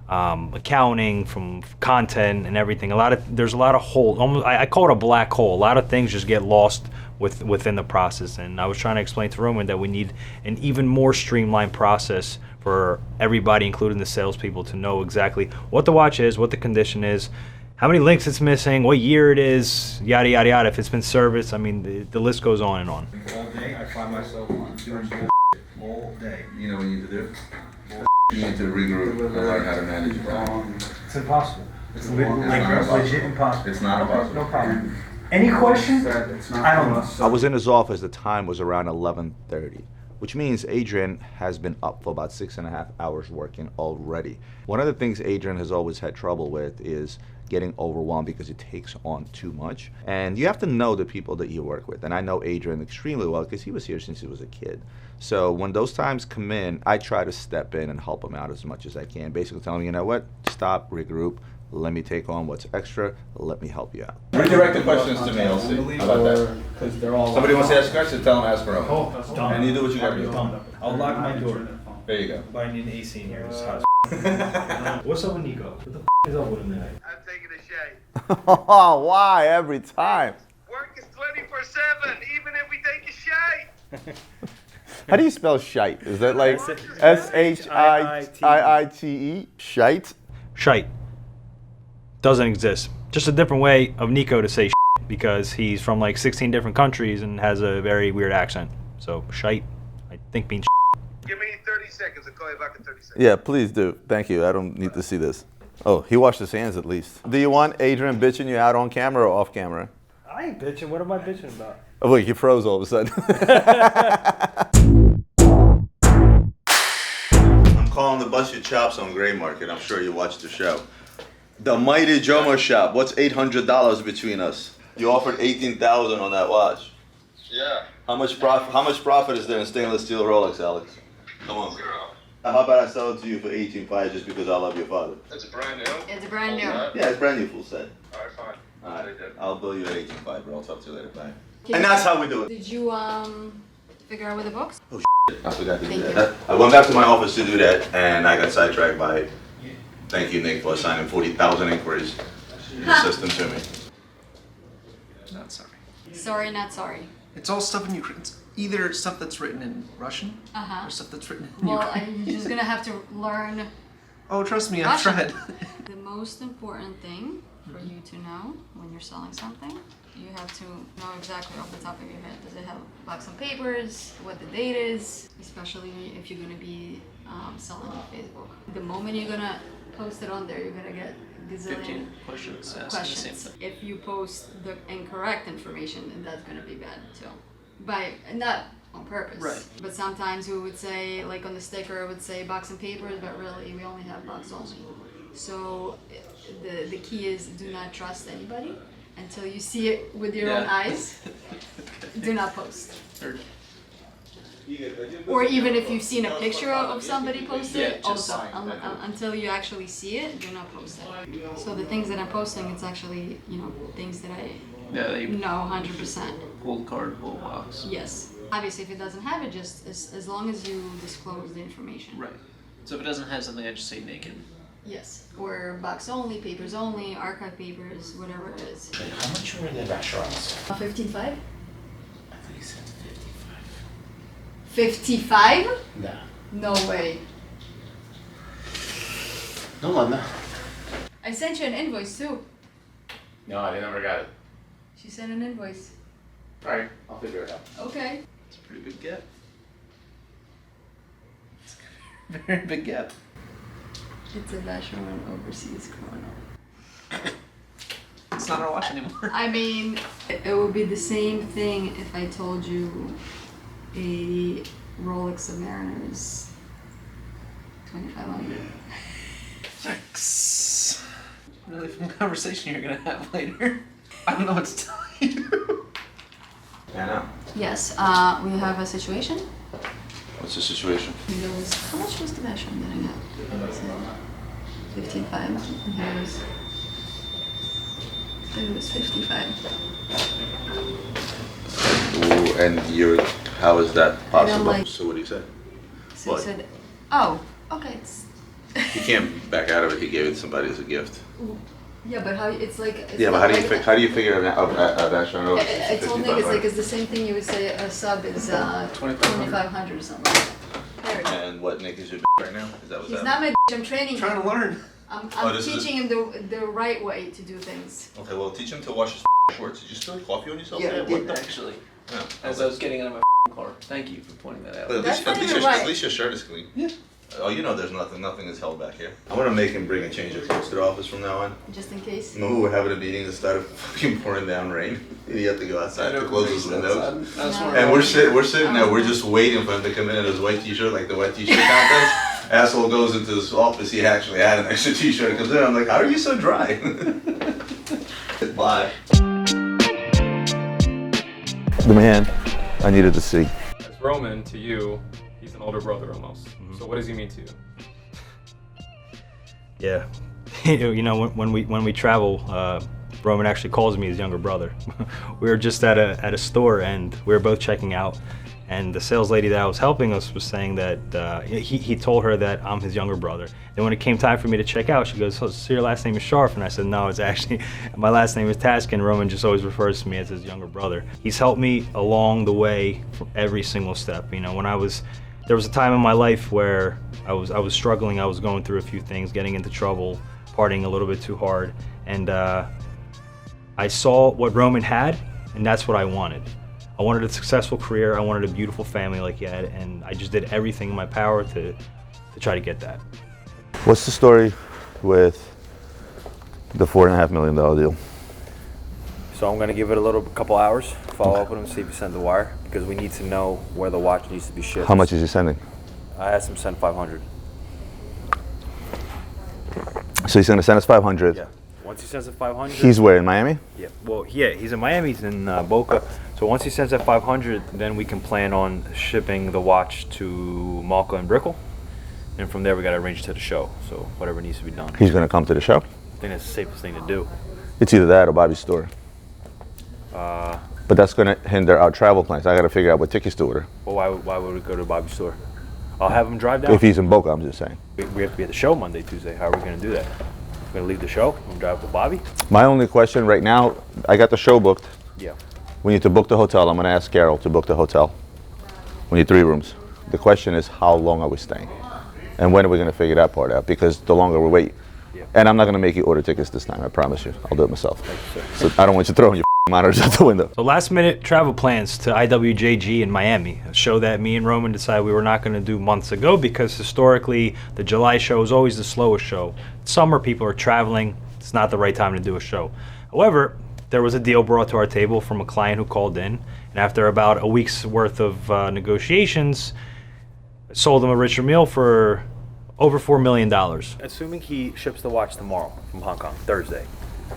accounting, from content and everything. There's a lot of holes. Almost, I call it a black hole. A lot of things just get lost within the process. And I was trying to explain to Roman that we need an even more streamlined process for everybody, including the salespeople, to know exactly what the watch is, what the condition is, how many links it's missing, what year it is, yada yada yada. If it's been serviced, I mean, the list goes on and on. All day, I find myself doing all day. You know what you need to do? You need to regroup and learn how to manage your time. It's impossible. It's legit impossible. It's not impossible. No problem. Any questions? I don't know. I was in his office. The time was around 11:30, which means Adrian has been up for about 6.5 hours working already. One of the things Adrian has always had trouble with is getting overwhelmed because it takes on too much. And you have to know the people that you work with. And I know Adrian extremely well because he was here since he was a kid. So when those times come in, I try to step in and help him out as much as I can. Basically telling him, you know what, stop, regroup, let me take on what's extra, let me help you out. Redirect the questions to me, LC. How about that? Somebody wants to ask a question, tell them ask for them. And you do what you gotta do. I'll lock my door. There you go. But I need an AC in here. It's hot. What's up with Nico? What the is up with him tonight? I'm taking a shave. Why every time? Work is 24/7, even if we take a shave. How do you spell shite? Is that like S-H-I-I-T-E? Shite? Shite. Doesn't exist. Just a different way of Nico to say shit, because he's from like 16 different countries and has a very weird accent. So shite, I think means shit. Give me 30 seconds. I'll call you back in 30 seconds. Yeah, please do. Thank you. I don't need to see this. Oh, he washed his hands at least. Do you want Adrian bitching you out on camera or off camera? I ain't bitching. What am I bitching about? Oh, wait, he froze all of a sudden. I'm calling the Bust Your Chops on Gray Market. I'm sure you watched the show. The Mighty Jomo Shop. What's $800 between us? You offered $18,000 on that watch. Yeah. How much profit is there in stainless steel Rolex, Alex? Come on. How about I sell it to you for $18,500 just because I love your father? That's a brand new. It's brand new. Yeah, it's brand new, full set. Alright, fine. Alright, I'll bill you at $18,500, bro. I'll talk to you later. Bye. Okay. And that's how we do it. Did you figure out with the box? Oh, I forgot to do Thank that. I went back to my office to do that, and I got sidetracked by it. Thank you, Nick, for assigning 40,000 inquiries in the system to me. Not sorry. Sorry, not sorry. It's all stuff in Ukraine. It's either stuff that's written in Russian or stuff that's written in Well, Ukraine. I'm just gonna have to learn. Oh, trust me, I've tried. The most important thing for you to know when you're selling something, you have to know exactly off the top of your head. Does it have a box of papers? What the date is? Especially if you're gonna be selling on Facebook. The moment you're gonna post it on there, you're gonna get gazillion 15 questions asking the same thing. If you post the incorrect information, then that's gonna be bad too. By not on purpose. Right. But sometimes we would say, like on the sticker, it would say box and papers, but really we only have box only. So the key is do not trust anybody until you see it with your own eyes. Do not post. Or even if you've seen a picture of somebody post it, also until you actually see it, do not post it. So the things that I'm posting, it's actually things that I know 100%. Gold card, gold box. Yes. Obviously, if it doesn't have it, just as long as you disclose the information. Right. So if it doesn't have something, I just say naked. Yes. Or box only, papers only, archive papers, whatever it is. How much were the restaurants? 15.5? I thought you said 55. 55? No. No way. No, London. I sent you an invoice too. No, I never got it. She sent an invoice. Alright, I'll figure it out. Okay. It's a pretty big gap. It's a very big gap. It's a Vacheron overseas chrono. It's not our watch anymore. I mean, it would be the same thing if I told you a Rolex Submariner's 2,500. Thanks. Really fun conversation you're gonna have later. I don't know what to tell you. I know. Yes, we have a situation. What's the situation? There was, how much was the Vacheron that I got? 15.5. And here was It was 55. Ooh, and how is that possible? like- So what do you say? So What? he said, oh, okay, it's, You can't back out of it. He gave it to somebody as a gift. yeah, but how, it's like. It's Yeah, but not how do you figure an Adrian and I told Nick, it's like, it's the same thing you would say a sub is 2,500 or something. There it is. And what, Nick, is your right now? Is that what's He's happening? not my bitch, I'm training him. Trying to learn. I'm this is- teaching him the right way to do things. Okay, well, teach him to wash his shorts. Did you spill coffee on yourself? Yeah, I there? did What the- actually. Yeah. As I was getting out of my car. Thank you for pointing that out. But That's not even at right. least your shirt is clean. Yeah. Oh, you know there's nothing is held back here. I'm gonna make him bring a change of clothes to the office from now on. Just in case. Remember we were having a meeting that started fucking pouring down rain? And he had to go outside to close his windows. And we're sitting there, we're just waiting for him to come in in his white t-shirt, like the white t-shirt contest. Asshole goes into his office, he actually had an extra t-shirt, comes in, I'm like, how are you so dry? Bye. The man I needed to see. As Roman, to you, he's an older brother almost. So what does he mean to you? Yeah, you know, when we travel, Roman actually calls me his younger brother. We were just at a store and we were both checking out, and the sales lady that was helping us was saying that he told her that I'm his younger brother. And when it came time for me to check out, she goes, "So your last name is Sharf?" And I said, "No, it's actually my last name is Taskin." Roman just always refers to me as his younger brother. He's helped me along the way from every single step. You know, there was a time in my life where I was struggling. I was going through a few things, getting into trouble, partying a little bit too hard, and I saw what Roman had, and that's what I wanted. I wanted a successful career. I wanted a beautiful family like he had, and I just did everything in my power to try to get that. What's the story with the $4.5 million deal? So I'm gonna give it a couple hours, follow up with him, see if he sent the wire, because we need to know where the watch needs to be shipped. How much is he sending? I asked him to send 500. So he's gonna send us 500. Yeah. Once he sends the 500. He's where, in Miami? Yeah. Well, yeah, he's in Miami. He's in Boca. So once he sends that 500, then we can plan on shipping the watch to Malka and Brickell, and from there we got to arrange to the show. So whatever needs to be done. He's gonna come to the show? I think that's the safest thing to do. It's either that or Bobby's store. But that's gonna hinder our travel plans. I gotta figure out what tickets to order. Well, why would we go to Bobby's store? I'll have him drive down. If he's in Boca, I'm just saying. We have to be at the show Monday, Tuesday. How are we going to do that? We're going to leave the show and drive to Bobby? My only question right now, I got the show booked. Yeah. We need to book the hotel. I'm gonna ask Carol to book the hotel. We need 3 rooms. The question is, how long are we staying? And when are we gonna figure that part out? Because the longer we wait, and I'm not gonna make you order tickets this time, I promise you. I'll do it myself. So I don't want you throwing your monitors out the window. So last minute travel plans to IWJG in Miami, a show that me and Roman decided we were not going to do months ago because historically the July show is always the slowest show. Summer people are traveling, it's not the right time to do a show. However, there was a deal brought to our table from a client who called in, and after about a week's worth of negotiations, I sold him a richer meal for over $4 million. Assuming he ships the watch tomorrow from Hong Kong, Thursday,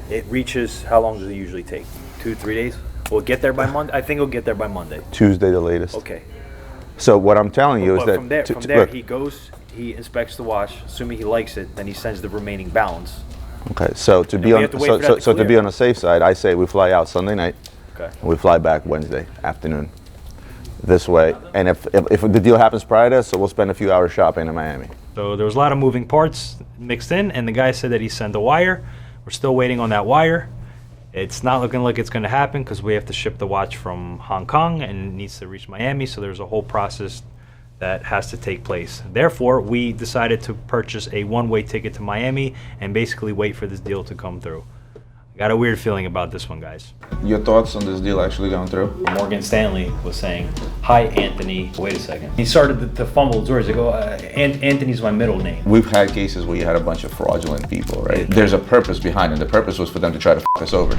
it reaches, how long does it usually take? 2-3 days? Will it get there by Monday? I think it'll get there by Monday. Tuesday the latest. Okay. So what I'm telling you is that from there look, he goes, he inspects the watch, assuming he likes it, then he sends the remaining balance. okay, so to And be we on have to wait for that to to be clear. on the safe side, I say we fly out Sunday night. Okay. And we fly back Wednesday afternoon. This way, and if the deal happens prior to, so we'll spend a few hours shopping in Miami. So there was a lot of moving parts mixed in, and the guy said that he sent a wire. We're still waiting on that wire. It's not looking like it's going to happen because we have to ship the watch from Hong Kong and it needs to reach Miami, so there's a whole process that has to take place. Therefore, we decided to purchase a one-way ticket to Miami and basically wait for this deal to come through. I got a weird feeling about this one, guys. Your thoughts on this deal actually going through? Morgan Stanley was saying, "Hi, Anthony." Wait a second. He started to fumble his words. I go, Anthony's my middle name. We've had cases where you had a bunch of fraudulent people, right? There's a purpose behind it. The purpose was for them to try to f us over.